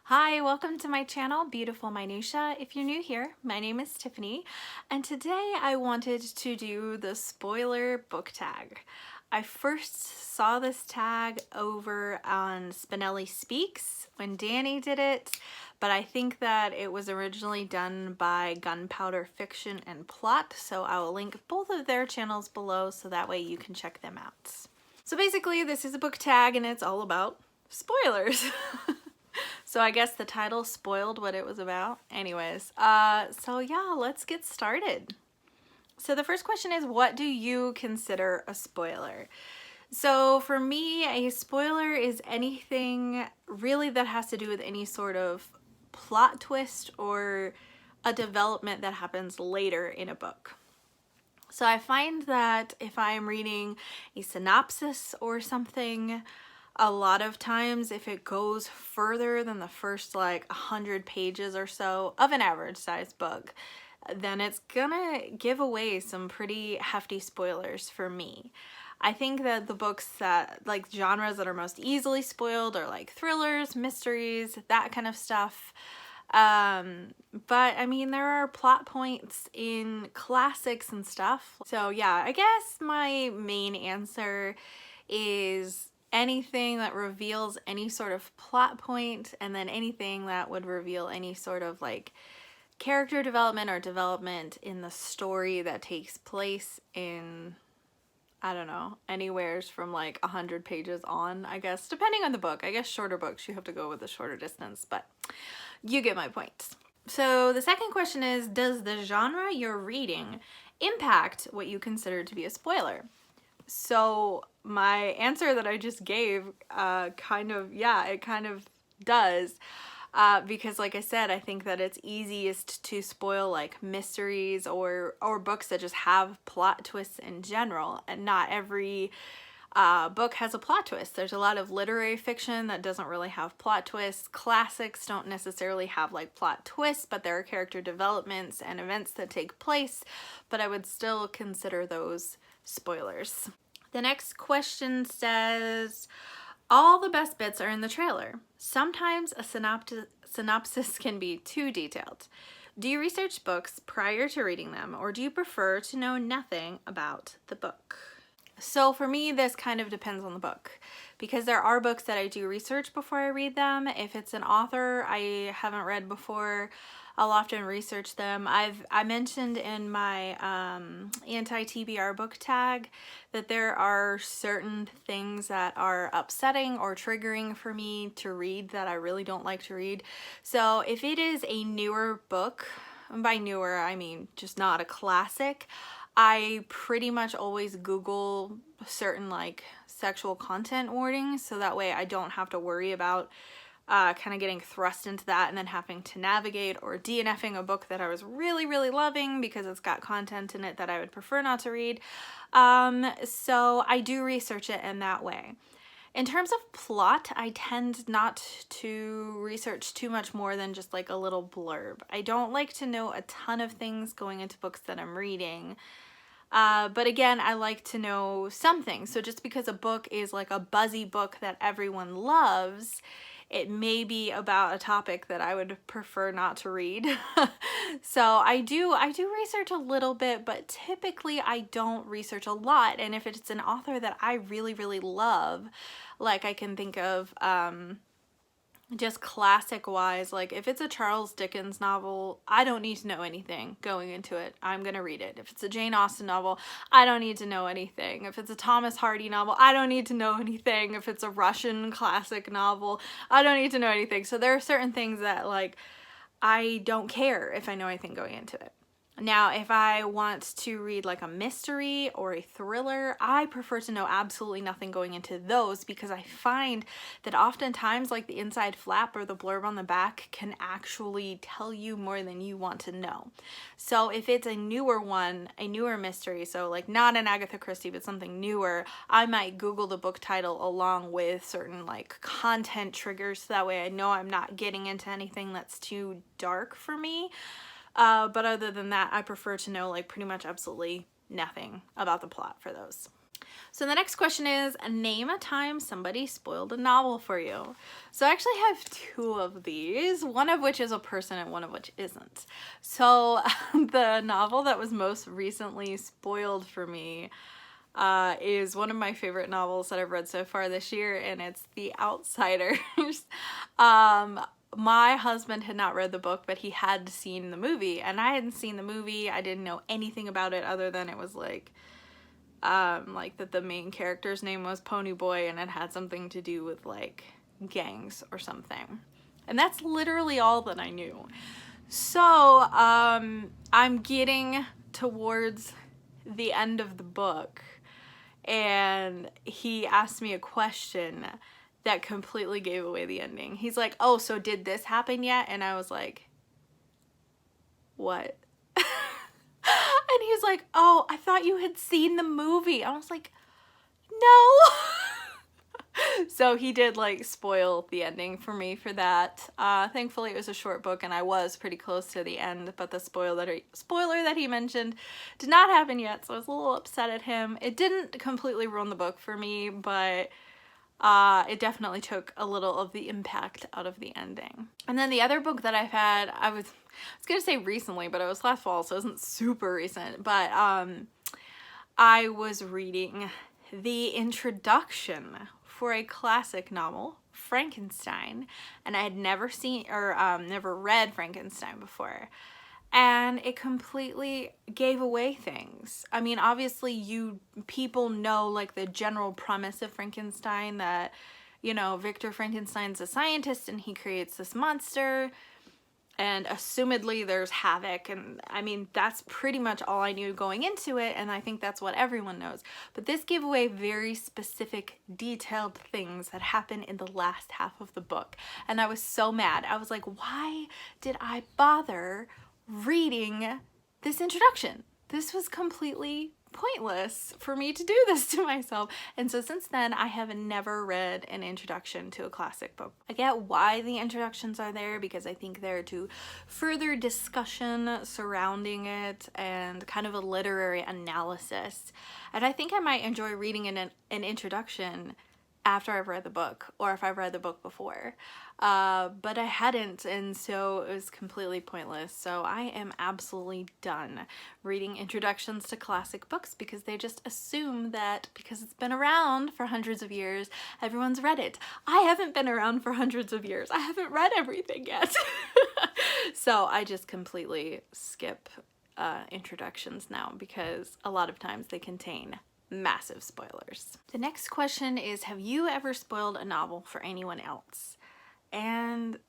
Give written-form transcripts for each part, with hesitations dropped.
Hi, welcome to my channel, Beautiful Minutia. If you're new here, my name is Tiffany, and today I wanted to do the spoiler book tag. I first saw this tag over on Spinelli Speaks when Danny did it, but I think that it was originally done by Gunpowder Fiction and Plot, so I will link both of their channels below so that way you can check them out. So basically, this is a book tag and it's all about spoilers. So I guess the title spoiled what it was about. Anyways, so yeah, let's get started. So the first question is, what do you consider a spoiler? So for me, a spoiler is anything really that has to do with any sort of plot twist or a development that happens later in a book. So I find that if I'm reading a synopsis or something, a lot of times if it goes further than the first like 100 pages or so of an average sized book, then it's gonna give away some pretty hefty spoilers for me. I think that the books that like genres that are most easily spoiled are like thrillers, mysteries, that kind of stuff. But I mean, there are plot points in classics and stuff. So yeah, I guess my main answer is anything that reveals any sort of plot point, and then anything that would reveal any sort of like character development or development in the story that takes place in, I don't know, anywheres from like 100 pages on, I guess, depending on the book. I guess shorter books, you have to go with the shorter distance, but you get my point. So the second question is, does the genre you're reading impact what you consider to be a spoiler? So my answer that I just gave it kind of does. Because like I said, I think that it's easiest to spoil like mysteries or books that just have plot twists in general, and not every book has a plot twist. There's a lot of literary fiction that doesn't really have plot twists. Classics don't necessarily have like plot twists, but there are character developments and events that take place, but I would still consider those spoilers. The next question says, all the best bits are in the trailer. Sometimes a synopsis can be too detailed. Do you research books prior to reading them, or do you prefer to know nothing about the book? So for me, this kind of depends on the book, because there are books that I do research before I read them. If it's an author I haven't read before, I'll often research them. I mentioned in my anti-TBR book tag that there are certain things that are upsetting or triggering for me to read that I really don't like to read. So if it is a newer book, and by newer I mean just not a classic, I pretty much always Google certain like sexual content warnings, so that way I don't have to worry about kind of getting thrust into that and then having to navigate or DNFing a book that I was really, really loving because it's got content in it that I would prefer not to read. So I do research it in that way. In terms of plot, I tend not to research too much more than just like a little blurb. I don't like to know a ton of things going into books that I'm reading. But again, I like to know something. So just because a book is like a buzzy book that everyone loves, it may be about a topic that I would prefer not to read. So I do research a little bit, but typically I don't research a lot. And if it's an author that I really, really love, like I can think of just classic wise, like if it's a Charles Dickens novel, I don't need to know anything going into it. I'm gonna read it. If it's a Jane Austen novel, I don't need to know anything. If it's a Thomas Hardy novel, I don't need to know anything. If it's a Russian classic novel, I don't need to know anything. So there are certain things that like I don't care if I know anything going into it. Now, if I want to read like a mystery or a thriller, I prefer to know absolutely nothing going into those, because I find that oftentimes like the inside flap or the blurb on the back can actually tell you more than you want to know. So if it's a newer one, a newer mystery, so like not an Agatha Christie but something newer, I might Google the book title along with certain like content triggers, so that way I know I'm not getting into anything that's too dark for me. But other than that, I prefer to know like pretty much absolutely nothing about the plot for those. So the next question is, name a time somebody spoiled a novel for you. So I actually have two of these, one of which is a person and one of which isn't. So the novel that was most recently spoiled for me is one of my favorite novels that I've read so far this year, and it's The Outsiders. My husband had not read the book, but he had seen the movie, and I hadn't seen the movie. I didn't know anything about it other than it was like that the main character's name was Pony Boy, and it had something to do with like gangs or something. And that's literally all that I knew. So I'm getting towards the end of the book, and he asked me a question that completely gave away the ending. He's like, oh, so did this happen yet? And I was like, what? And he's like, oh, I thought you had seen the movie. I was like, no. So he did like spoil the ending for me for that. Thankfully it was a short book and I was pretty close to the end, but the spoiler that he mentioned did not happen yet, so I was a little upset at him. It didn't completely ruin the book for me, but it definitely took a little of the impact out of the ending. And then the other book that I've had, I was gonna say recently, but it was last fall, so it wasn't super recent, but I was reading the introduction for a classic novel, Frankenstein, and I had never seen or never read Frankenstein before. And it completely gave away things. I mean, obviously people know like the general premise of Frankenstein, that, you know, Victor Frankenstein's a scientist and he creates this monster, and assumedly there's havoc, and I mean that's pretty much all I knew going into it, and I think that's what everyone knows. But this gave away very specific detailed things that happen in the last half of the book, and I was so mad. I was like, why did I bother reading this introduction? This was completely pointless for me to do this to myself. And so since then I have never read an introduction to a classic book. I get why the introductions are there, because I think they're to further discussion surrounding it and kind of a literary analysis. And I think I might enjoy reading an introduction after I've read the book, or if I've read the book before. But I hadn't, and so it was completely pointless. So I am absolutely done reading introductions to classic books, because they just assume that because it's been around for hundreds of years, everyone's read it. I haven't been around for hundreds of years. I haven't read everything yet. So I just completely skip introductions now, because a lot of times they contain massive spoilers. The next question is, have you ever spoiled a novel for anyone else? And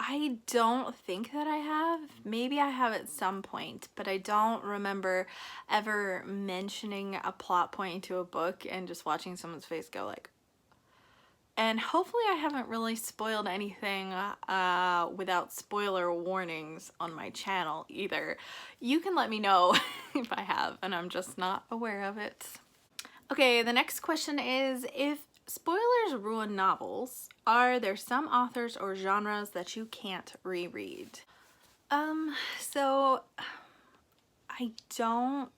I don't think that I have. Maybe I have at some point, but I don't remember ever mentioning a plot point to a book and just watching someone's face go like, and hopefully I haven't really spoiled anything without spoiler warnings on my channel either. You can let me know if I have and I'm just not aware of it. Okay, the next question is, if spoilers ruin novels, are there some authors or genres that you can't reread? So I don't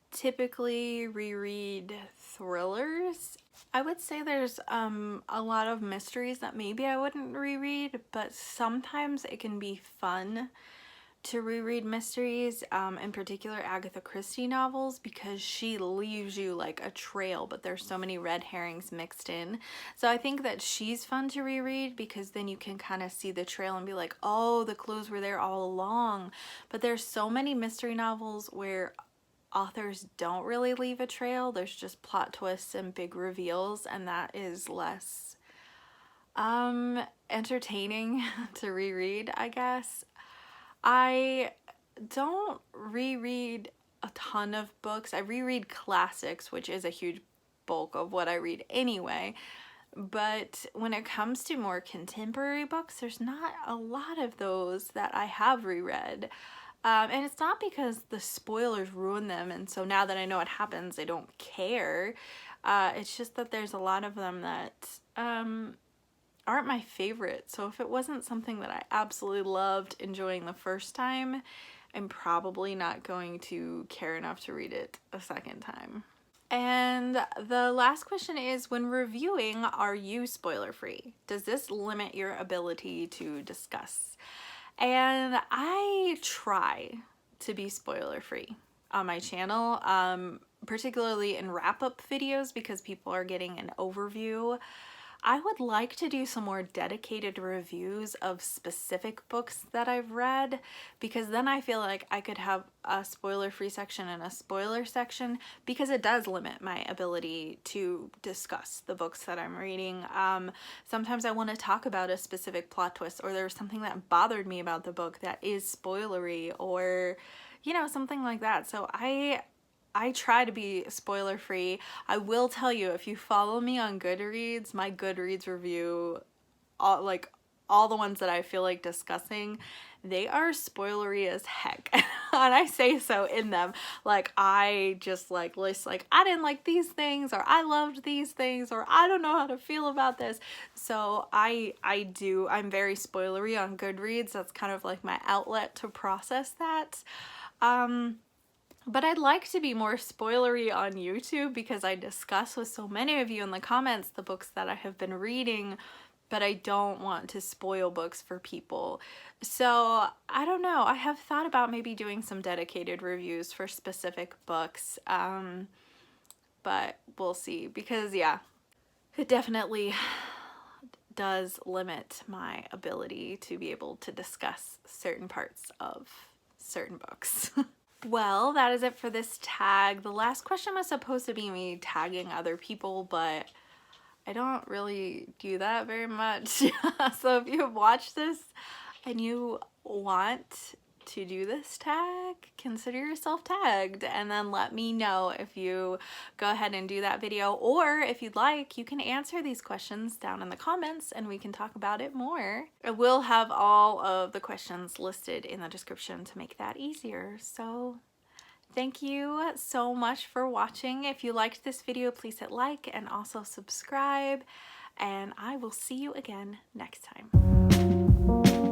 typically reread thrillers. I would say there's a lot of mysteries that maybe I wouldn't reread, but sometimes it can be fun to reread mysteries, in particular Agatha Christie novels, because she leaves you like a trail, but there's so many red herrings mixed in. So I think that she's fun to reread, because then you can kind of see the trail and be like, oh, the clues were there all along. But there's so many mystery novels where authors don't really leave a trail. There's just plot twists and big reveals, and that is less entertaining to reread, I guess. I don't reread a ton of books. I reread classics, which is a huge bulk of what I read anyway. But when it comes to more contemporary books, there's not a lot of those that I have reread. And it's not because the spoilers ruin them, and so now that I know what happens, I don't care. It's just that there's a lot of them that aren't my favorite. So if it wasn't something that I absolutely loved enjoying the first time, I'm probably not going to care enough to read it a second time. And the last question is, when reviewing, are you spoiler free? Does this limit your ability to discuss? And I try to be spoiler free on my channel, particularly in wrap-up videos because people are getting an overview. I would like to do some more dedicated reviews of specific books that I've read, because then I feel like I could have a spoiler-free section and a spoiler section, because it does limit my ability to discuss the books that I'm reading. Sometimes I want to talk about a specific plot twist, or there's something that bothered me about the book that is spoilery, or you know, something like that. So I try to be spoiler free. I will tell you, if you follow me on Goodreads, my Goodreads review, all the ones that I feel like discussing, they are spoilery as heck. And I say so in them. Like, I just like list like, I didn't like these things, or I loved these things, or I don't know how to feel about this. So I'm very spoilery on Goodreads. That's kind of like my outlet to process that. But I'd like to be more spoilery on YouTube, because I discuss with so many of you in the comments the books that I have been reading, but I don't want to spoil books for people. So I don't know. I have thought about maybe doing some dedicated reviews for specific books, but we'll see, because yeah, it definitely does limit my ability to be able to discuss certain parts of certain books. Well, that is it for this tag. The last question was supposed to be me tagging other people, but I don't really do that very much. So if you have watched this and you want to do this tag, consider yourself tagged, and then let me know if you go ahead and do that video, or if you'd like, you can answer these questions down in the comments and we can talk about it more. I will have all of the questions listed in the description to make that easier. So thank you so much for watching. If you liked this video, please hit like and also subscribe, and I will see you again next time.